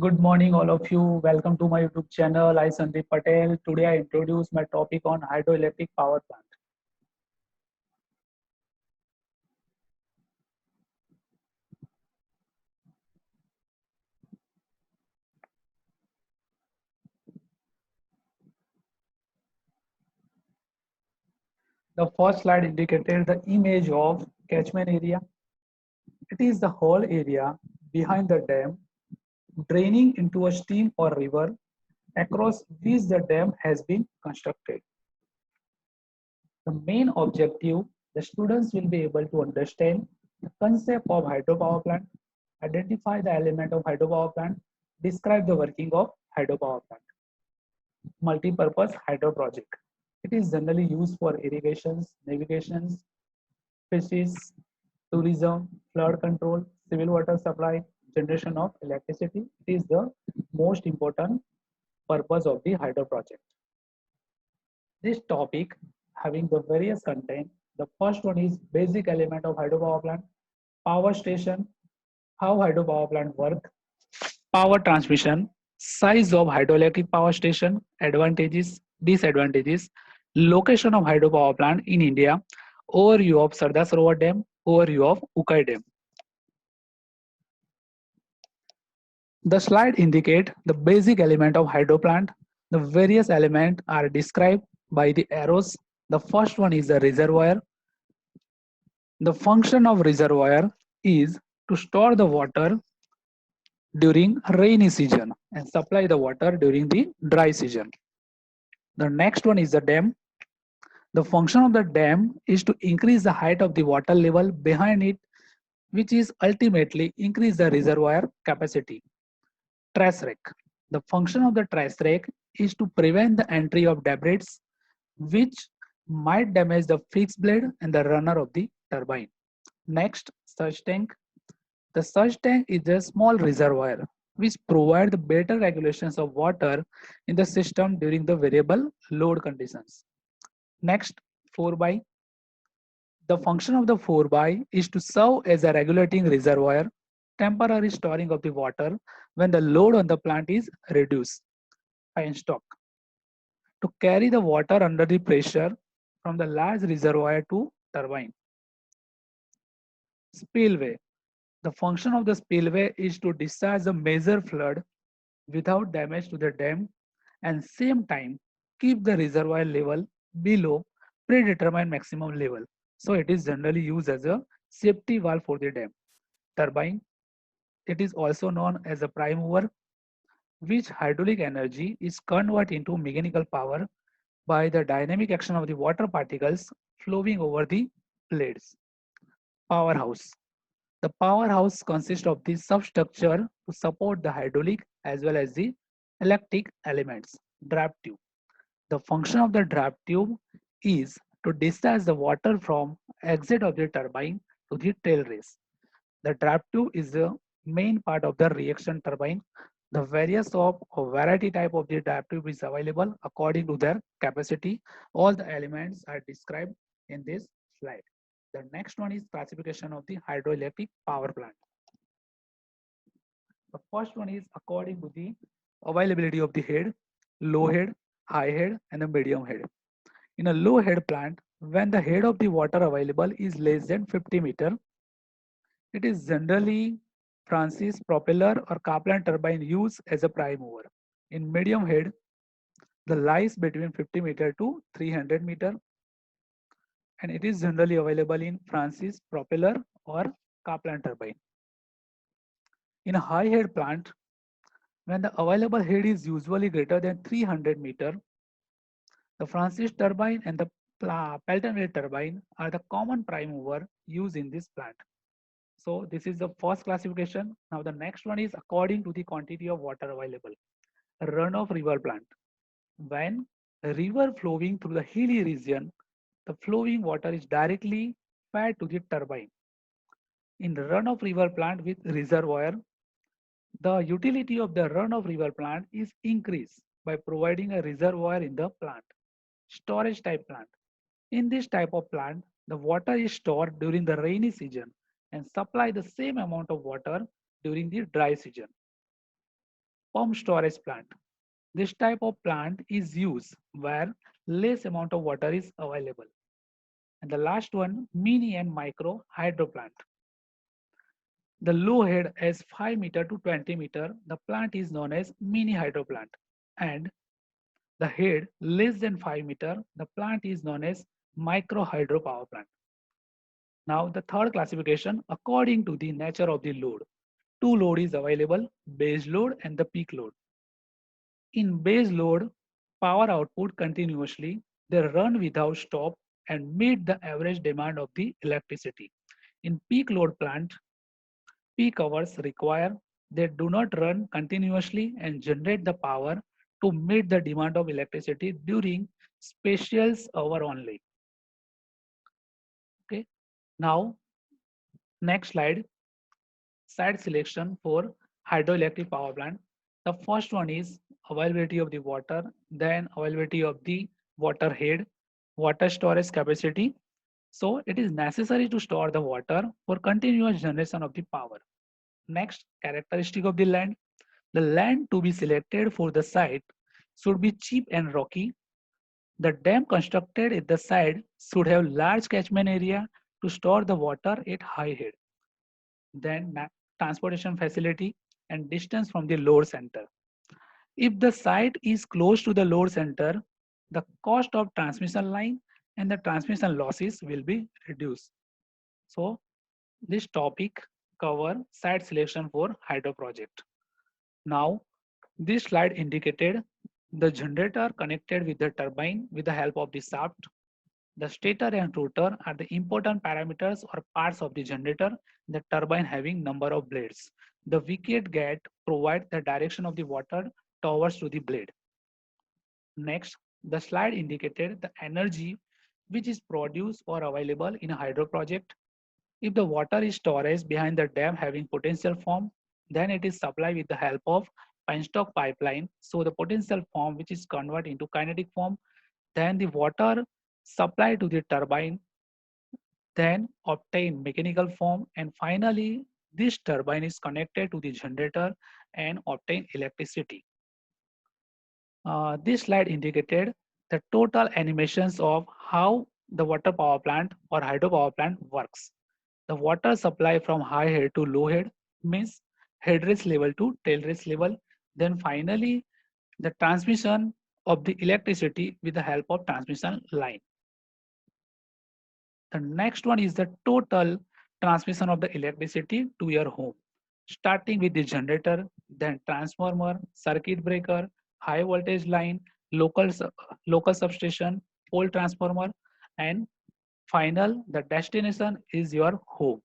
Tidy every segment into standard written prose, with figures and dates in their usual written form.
Good morning, all of you. Welcome to my YouTube channel. I Sandeep Patel. Today I introduce my topic on hydroelectric power plant. The first slide indicated the image of catchment area. It is the whole area behind the dam draining into a stream or river across which the dam has been constructed. The main objective, the students will be able to understand the concept of hydropower plant, identify the element of hydropower plant, describe the working of hydropower plant. Multi-purpose hydro project. It is generally used for irrigations, navigations, fisheries, tourism, flood control, civil water supply, generation of electricity. It is the most important purpose of the hydro project. This topic having the various content. The first one is basic element of hydropower plant, power station, how hydropower plant work, power transmission, size of hydroelectric power station, advantages, disadvantages, location of hydropower plant in India, overview of Sardar Sarovar Dam, overview of Ukai Dam. The slide indicate the basic element of hydro plant. The various elements are described by the arrows. The first one is the reservoir. The function of reservoir is to store the water during rainy season and supply the water during the dry season. The next one is the dam. The function of the dam is to increase the height of the water level behind it, which is ultimately increase the reservoir capacity. Trace rack. The function of the trace rack is to prevent the entry of debris which might damage the fixed blade and the runner of the turbine. Next, surge tank. The surge tank is a small reservoir which provides better regulations of water in the system during the variable load conditions. Next, 4 by. The function of the 4 by is to serve as a regulating reservoir, temporary storing of the water when the load on the plant is reduced. 5 stock. To carry the water under the pressure from the large reservoir to turbine. Spillway. The function of the spillway is to discharge the major flood without damage to the dam and same time keep the reservoir level below predetermined maximum level. So it is generally used as a safety valve for the dam. Turbine. It is also known as a prime mover, which hydraulic energy is converted into mechanical power by the dynamic action of the water particles flowing over the blades. Powerhouse. The powerhouse consists of the substructure to support the hydraulic as well as the electric elements. Draft tube. The function of the draft tube is to discharge the water from exit of the turbine to the tail race. The draft tube is the main part of the reaction turbine. The various of or variety type of the draft tube is available according to their capacity. All the elements are described in this slide. The next one is classification of the hydroelectric power plant. The first one is according to the availability of the head, low head, high head, and the medium head. In a low head plant, when the head of the water available is less than 50 meter, it is generally Francis propeller or Kaplan turbine used as a prime mover. In medium head, the lies between 50 meter to 300 meter, and it is generally available in Francis propeller or Kaplan turbine. In a high head plant, when the available head is usually greater than 300 meter, the Francis turbine and the Pelton wheel turbine are the common prime mover used in this plant. So this is the first classification. Now the next one is according to the quantity of water available. Runoff river plant. When a river flowing through the hilly region, the flowing water is directly fed to the turbine. In the runoff river plant with reservoir, the utility of the runoff river plant is increased by providing a reservoir in the plant. Storage type plant. In this type of plant, the water is stored during the rainy season and supply the same amount of water during the dry season. Pump storage plant. This type of plant is used where less amount of water is available. And the last one, mini and micro hydro plant. The low head is 5 meter to 20 meter. The plant is known as mini hydro plant. And the head less than 5 meter, the plant is known as micro hydro power plant. Now the third classification according to the nature of the load. Two load is available, base load and the peak load. In base load, power output continuously, they run without stop and meet the average demand of the electricity. In peak load plant, peak hours require they do not run continuously and generate the power to meet the demand of electricity during special hour only. Okay. Now, next slide, site selection for hydroelectric power plant. The first one is availability of the water, then availability of the water head, water storage capacity. So it is necessary to store the water for continuous generation of the power. Next, characteristic of the land. The land to be selected for the site should be cheap and rocky. The dam constructed at the site should have large catchment area to store the water at high head. Then transportation facility and distance from the load center. If the site is close to the load center, the cost of transmission line and the transmission losses will be reduced. So this topic cover site selection for hydro project. Now this slide indicated the generator connected with the turbine with the help of the shaft. The stator and rotor are the important parameters or parts of the generator, the turbine having number of blades. The wicket gate provides the direction of the water towards to the blade. Next, the slide indicated the energy which is produced or available in a hydro project. If the water is storage behind the dam having potential form, then it is supplied with the help of penstock pipeline. So the potential form which is converted into kinetic form, then the water supplied to the turbine, then obtain mechanical form, and finally this turbine is connected to the generator and obtain electricity. This slide indicated the total animations of how the water power plant or hydropower plant works. The water supply from high head to low head means headrace level to tailrace level. Then finally, the transmission of the electricity with the help of transmission line. The next one is the total transmission of the electricity to your home, starting with the generator, then transformer, circuit breaker, high voltage line, local substation, pole transformer, and final, the destination is your home.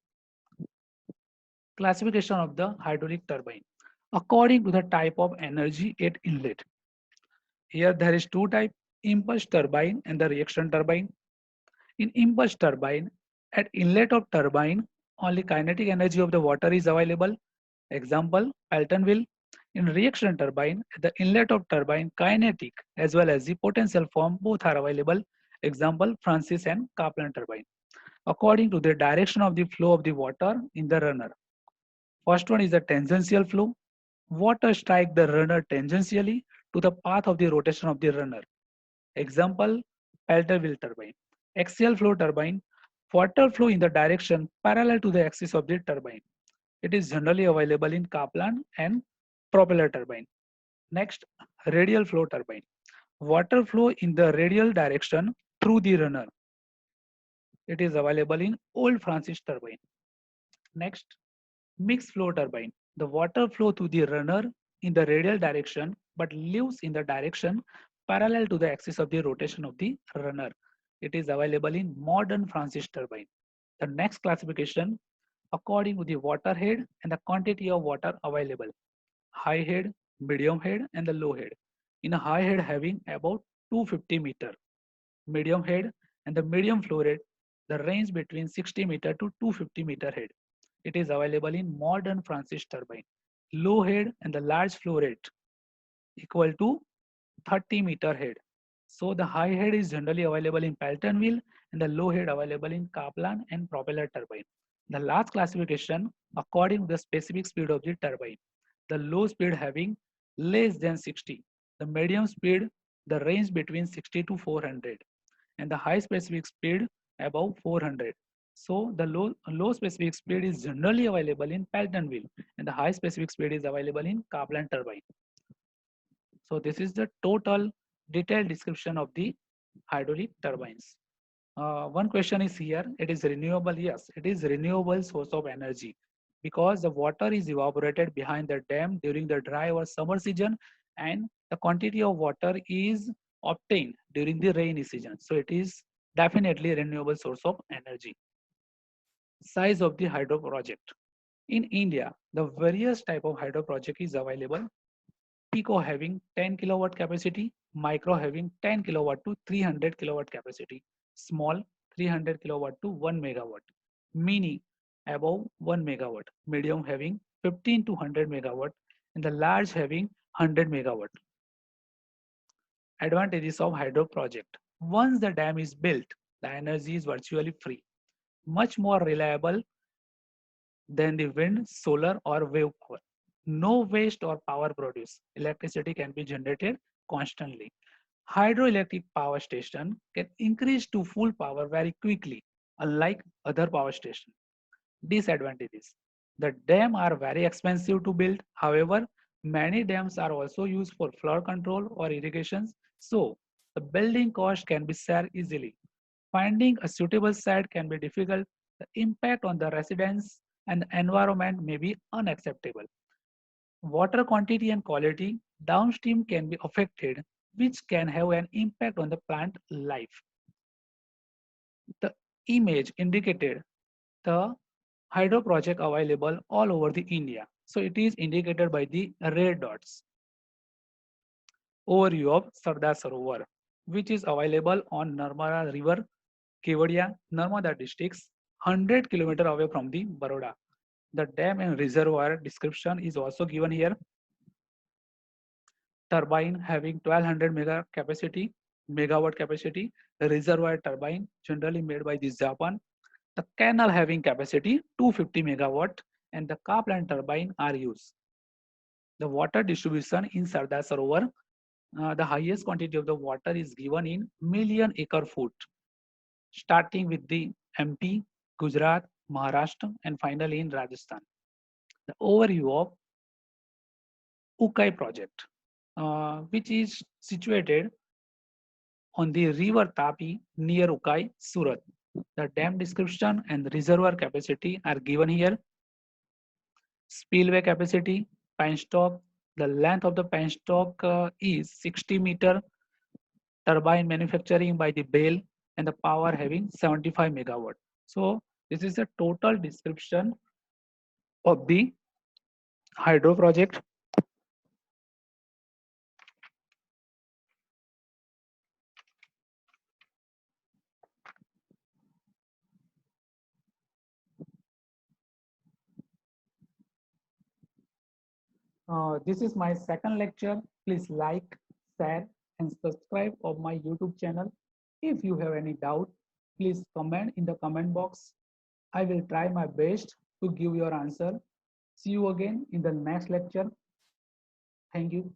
Classification of the hydraulic turbine. According to the type of energy at inlet. Here there is two type, impulse turbine and the reaction turbine. In impulse turbine, at inlet of turbine, only kinetic energy of the water is available. Example, Pelton wheel. In reaction turbine, at the inlet of turbine, kinetic as well as the potential form both are available. Example, Francis and Kaplan turbine. According to the direction of the flow of the water in the runner. First one is the tangential flow. Water strike the runner tangentially to the path of the rotation of the runner. Example, Pelton wheel turbine. Axial flow turbine. Water flow in the direction parallel to the axis of the turbine. It is generally available in Kaplan and propeller turbine. Next, radial flow turbine. Water flow in the radial direction through the runner. It is available in old Francis turbine. Next, mixed flow turbine. The water flow through the runner in the radial direction but lives in the direction parallel to the axis of the rotation of the runner. It is available in modern Francis turbine. The next classification according to the water head and the quantity of water available. High head, medium head and the low head. In a high head having about 250 meter, medium head and the medium flow rate, the range between 60 meter to 250 meter head. It is available in modern Francis turbine. Low head and the large flow rate equal to 30-meter head. So the high head is generally available in Pelton wheel and the low head available in Kaplan and propeller turbine. The last classification according to the specific speed of the turbine. The low speed having less than 60. The medium speed, the range between 60 to 400, and the high specific speed above 400. So the low specific speed is generally available in Pelton wheel, and the high specific speed is available in Kaplan turbine. So this is the total detailed description of the hydraulic turbines. One question is here, it is renewable. Yes, it is renewable source of energy because the water is evaporated behind the dam during the dry or summer season, and the quantity of water is obtained during the rainy season. So it is definitely a renewable source of energy. Size of the hydro project. In India, the various type of hydro project is available. Pico having 10 kilowatt capacity, micro having 10 kilowatt to 300 kilowatt capacity, small 300 kilowatt to 1 megawatt, mini above 1 megawatt, medium having 15 to 100 megawatt, and the large having 100 megawatt. Advantages of hydro project. Once the dam is built, the energy is virtually free, much more reliable than the wind, solar, or wave power. No waste or power produced. Electricity can be generated constantly. Hydroelectric power station can increase to full power very quickly, unlike other power stations. Disadvantages. The dams are very expensive to build. However, many dams are also used for flood control or irrigations, so the building cost can be shared easily. Finding a suitable site can be difficult. The impact on the residents and the environment may be unacceptable. Water quantity and quality downstream can be affected, which can have an impact on the plant life. The image indicated the hydro project available all over the India. So it is indicated by the red dots. Overview of Sardar Sarovar, which is available on Narmada River, Kevadia, Narmada districts, 100 km away from the Baroda. The dam and reservoir description is also given here. Turbine having 1200 megawatt capacity, the reservoir turbine generally made by the Japan, the canal having capacity 250 megawatt, and the Kaplan turbine are used. The water distribution in Sardar Sarovar, the highest quantity of the water is given in million acre foot, starting with the MP, Gujarat, Maharashtra, and finally in Rajasthan. The overview of Ukai project, which is situated on the river Tapi near Ukai, Surat. The dam description and reservoir capacity are given here. Spillway capacity, penstock. The length of the penstock is 60 meter. Turbine manufacturing by the Bell and the power having 75 megawatt. So this is the total description of the hydro project. This is my second lecture. Please like, share, and subscribe of my YouTube channel. If you have any doubt, please comment in the comment box. I will try my best to give your answer. See you again in the next lecture. Thank you.